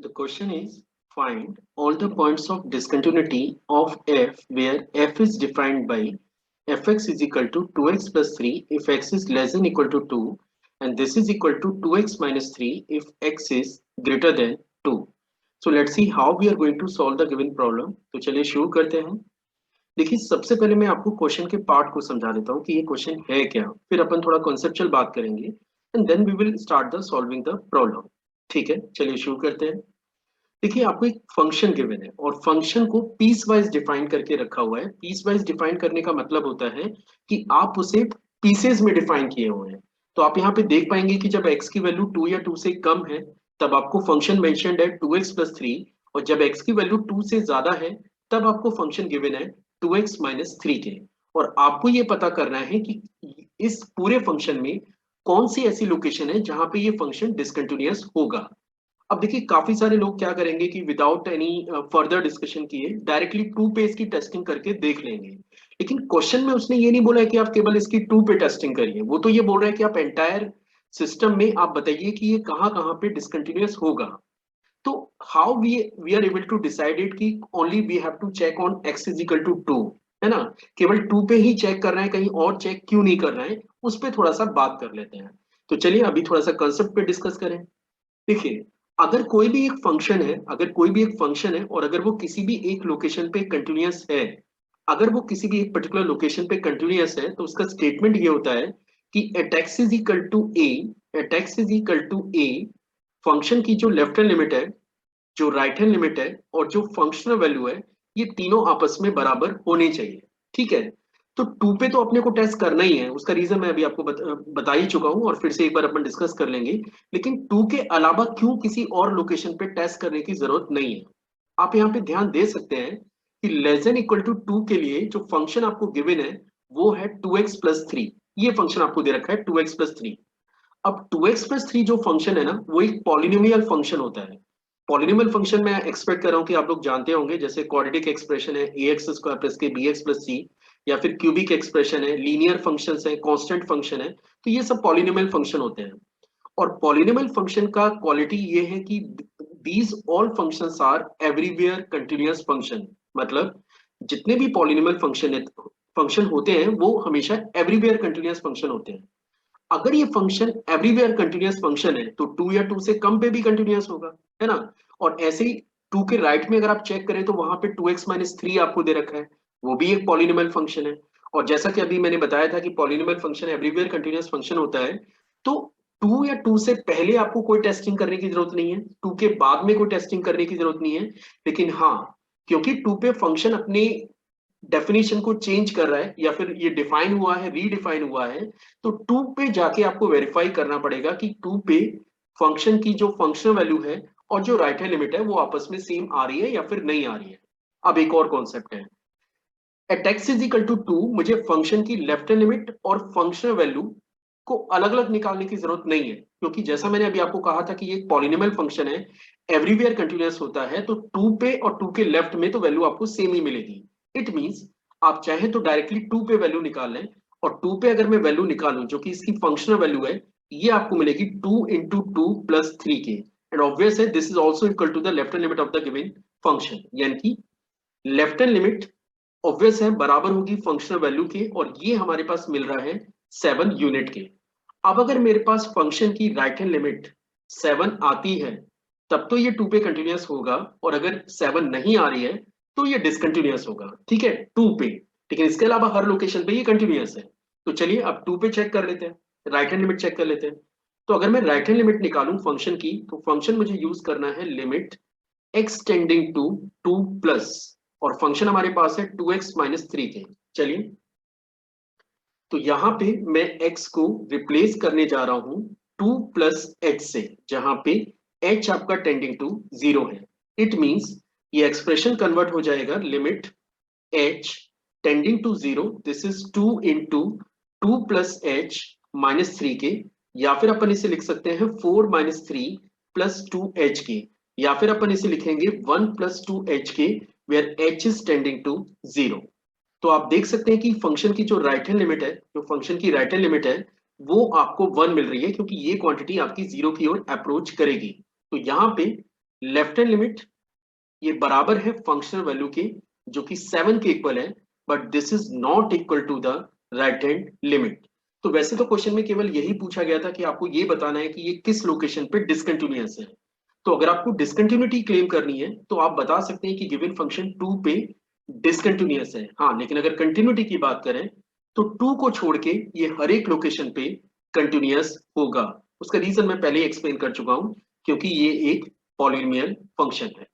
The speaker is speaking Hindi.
The question is find all the points of discontinuity of f where f is defined by fx is equal to 2x plus 3 if x is less than equal to 2 and this is equal to 2x minus 3 if x is greater than 2. So let's see how we are going to solve the given problem. तो चलिए शुरू करते हैं। देखिए सबसे पहले मैं आपको क्वेश्चन के पार्ट को समझा देता हूँ कि ये क्वेश्चन है क्या, फिर अपन थोड़ा कॉन्सेप्चुअल बात करेंगे and then we will start the solving the problem. ठीक है, चलिए शुरू करते हैं। देखिए आपको एक फंक्शन गिवन है और फंक्शन को पीस वाइज डिफाइन करके रखा हुआ है। पीस वाइज डिफाइन करने का मतलब होता है कि आप उसे पीसेस में डिफाइन किए हुए हैं। तो आप यहाँ पे देख पाएंगे कि जब x की वैल्यू 2 या 2 से कम है तब आपको फंक्शन मेंशन्ड है 2x प्लस 3 और जब x की वैल्यू 2 से ज्यादा है तब आपको फंक्शन गिवन है 2x माइनस 3 के। और आपको ये पता करना है कि इस पूरे फंक्शन में कौन सी ऐसी लोकेशन है जहां पे ये फंक्शन डिसकंटिन्यूअस होगा। अब देखिए काफी सारे लोग क्या करेंगे कि विदाउट एनी फर्दर डिस्कशन किए डायरेक्टली टू पे इसकी टेस्टिंग करके देख लेंगे। लेकिन क्वेश्चन में उसने ये नहीं बोला है कि आप केवल इसकी टू पे टेस्टिंग करिए, वो तो ये बोल रहा है कि आप एंटायर सिस्टम में आप बताइए कि ये कहाँ कहाँ पे डिसकंटिन्यूअस होगा। तो how we are able to decide it कि only we have to check on x is equal to 2, है ना। केवल 2 पे ही चेक कर रहे हैं, कहीं और चेक क्यों नहीं कर रहे हैं, उस पर थोड़ा सा बात कर लेते हैं। तो चलिए अभी थोड़ा सा कंसेप्ट पे डिस्कस करें। देखिए अगर कोई भी एक फंक्शन है और अगर वो किसी भी एक लोकेशन पे कंटिन्यूअस है, अगर वो किसी भी एक पर्टिकुलर लोकेशन पे कंटिन्यूअस है तो उसका स्टेटमेंट ये होता है कि at x is equal to a, at x is equal to a, function की जो लेफ्ट हैंड लिमिट है, जो राइट हैंड लिमिट है और जो फंक्शनल वैल्यू है, ये तीनों आपस में बराबर होने चाहिए। ठीक है, तो टू पे तो अपने को टेस्ट करना ही है, उसका रीजन मैं अभी आपको बता ही चुका हूं और फिर से एक बार अपन डिस्कस कर लेंगे। लेकिन टू के अलावा क्यों किसी और लोकेशन पे टेस्ट करने की जरूरत नहीं है। आप यहाँ पे ध्यान दे सकते हैं कि लेस देन इक्वल टू 2 के लिए जो फंक्शन आपको गिवन है वो है 2x+3। ये फंक्शन आपको दे रखा है 2x+3। अब 2x+3 जो फंक्शन है ना वो एक पॉलिनोमियल फंक्शन होता है। पॉलिनोमियल फंक्शन मैं एक्सपेक्ट कर रहा हूँ कि आप लोग जानते होंगे, जैसे क्वाड्रेटिक एक्सप्रेशन है ax² प्लस के bx प्लस c, या फिर क्यूबिक एक्सप्रेशन है, लीनियर फंक्शंस है, कांस्टेंट फंक्शन है, तो ये सब पॉलिनोमियल फंक्शन होते हैं। और पॉलिनोमियल फंक्शन का क्वालिटी ये है कि these all functions are everywhere continuous function. मतलब जितने भी पॉलिनोमियल फंक्शन होते हैं वो हमेशा एवरीवेयर कंटिन्यूअस फंक्शन होते हैं। अगर ये फंक्शन एवरीवेयर कंटिन्यूअस फंक्शन है तो 2 या 2 से कम पे भी कंटिन्यूअस होगा, है ना। और ऐसे ही 2 के राइट में अगर आप चेक करें तो वहां पे 2x-3 आपको दे रखा है, वो भी एक पॉलिनोमियल फंक्शन है। और जैसा कि अभी मैंने बताया था कि polynomial function everywhere continuous function होता है, तो 2 या 2 से पहले आपको कोई टेस्टिंग करने की जरूरत नहीं है, 2 के बाद में कोई टेस्टिंग करने की जरूरत नहीं है। लेकिन हाँ, क्योंकि 2 पे फंक्शन अपने डेफिनेशन को चेंज कर रहा है या फिर ये डिफाइन हुआ है, रीडिफाइन हुआ है, तो टू पे जाके आपको वेरीफाई करना पड़ेगा कि टू पे फंक्शन की जो फंक्शनल वैल्यू है और जो राइट हैंड लिमिट है वो आपस में सेम आ रही है या फिर नहीं आ रही है। अब एक और कॉन्सेप्ट है, at x is equal to 2, मुझे फंक्शन की लेफ्ट हैंड लिमिट और फंक्शनल वैल्यू को अलग अलग निकालने की जरूरत नहीं है, क्योंकि जैसा मैंने अभी आपको कहा था कि ये एक पॉलिनोमियल फंक्शन है, एवरीवेयर कंटिन्यूअस होता है, तो 2 पे और 2 के लेफ्ट में तो वैल्यू आपको सेम ही मिलेगी। इट मींस आप चाहे तो डायरेक्टली 2 पे वैल्यू निकाल लें, और 2 पे अगर मैं वैल्यू निकालूं जो कि इसकी फंक्शनल वैल्यू है, ये आपको मिलेगी 2 इंटू 2 प्लस 3 के। एंड ऑब्वियस है this is also equal to the left hand limit of the given function, यानी कि लेफ्ट हैंड लिमिट ऑब्वियस है बराबर होगी फंक्शनल वैल्यू के, और ये हमारे पास मिल रहा है 7 यूनिट के। अब अगर मेरे पास फंक्शन की राइट हैंड लिमिट 7 आती है तब तो ये 2 पे कंटिन्यूअस होगा, और अगर 7 नहीं आ रही है तो ये डिसकंटिन्यूअस होगा। ठीक है, 2 पे। लेकिन इसके अलावा हर लोकेशन पे ये कंटिन्यूअस है। तो चलिए अब 2 पे चेक कर लेते हैं, राइट हैंड लिमिट चेक कर लेते हैं। तो अगर मैं राइट हैंड लिमिट निकालूं फंक्शन की, तो फंक्शन मुझे यूज करना है limit x tending to 2 plus, और फंक्शन हमारे पास है 2x-3 के। चलिए, तो यहां पे मैं x को रिप्लेस करने जा रहा हूं 2 प्लस h से, जहां पे h आपका टेंडिंग टू 0 है। इट मींस ये एक्सप्रेशन कन्वर्ट हो जाएगा limit h tending to 0, this is 2 into 2 plus h minus 3 के, या फिर अपन इसे लिख सकते हैं 4 माइनस 3 प्लस 2 h के, या फिर अपन इसे लिखेंगे 1 प्लस 2 h के, where h is tending to 0। तो आप देख सकते हैं कि फंक्शन की जो राइट हैंड लिमिट है, जो फंक्शन की राइट हैंड लिमिट है वो आपको 1 मिल रही है, क्योंकि ये क्वांटिटी आपकी 0 की ओर अप्रोच करेगी। तो यहाँ पे लेफ्ट हैंड लिमिट ये बराबर है फंक्शनल वैल्यू के जो कि 7 के इक्वल है, but this is not equal to the right hand limit. तो वैसे तो क्वेश्चन में केवल यही पूछा गया था कि आपको ये बताना है कि ये किस लोकेशन पे डिसकंटिन्यूअस है। तो अगर आपको डिसकंटिन्यूटी क्लेम करनी है तो आप बता सकते हैं कि गिवन फंक्शन 2 पे डिसकंटिन्यूअस है। हाँ, लेकिन अगर कंटिन्यूटी की बात करें तो 2 को छोड़ के ये हर एक लोकेशन पे कंटिन्यूअस होगा। उसका रीजन मैं पहले ही एक्सप्लेन कर चुका हूं, क्योंकि ये एक पॉलिनोमियल फंक्शन है।